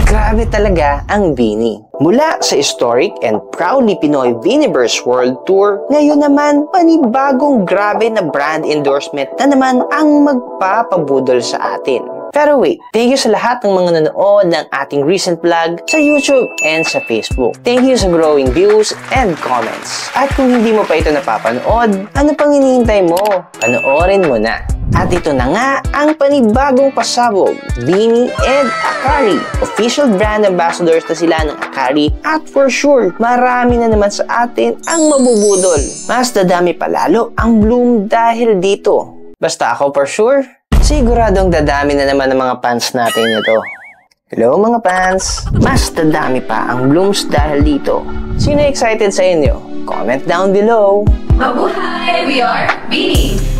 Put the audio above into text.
Grabe talaga ang Beanie. Mula sa historic and proudly Pinoy Beanieverse World Tour, ngayon naman panibagong grabe na brand endorsement na naman ang magpapabudol sa atin. Pero wait, thank you sa lahat ng mga nanood ng ating recent vlog sa YouTube and sa Facebook. Thank you sa growing views and comments. At kung hindi mo pa ito napapanood, ano pang hinihintay mo? Panoorin mo na. At ito na nga ang panibagong pasabog, Beanie and Akari. Official brand ambassadors na sila ng Akari at for sure, marami na naman sa atin ang mabubudol. Mas dadami palalo ang bloom dahil dito. Basta ako for sure, siguradong dadami na naman ang mga fans natin ito. Hello mga fans! Mas dadami pa ang blooms dahil dito. Sino excited sa inyo? Comment down below! Mabuhay! We are Beanie!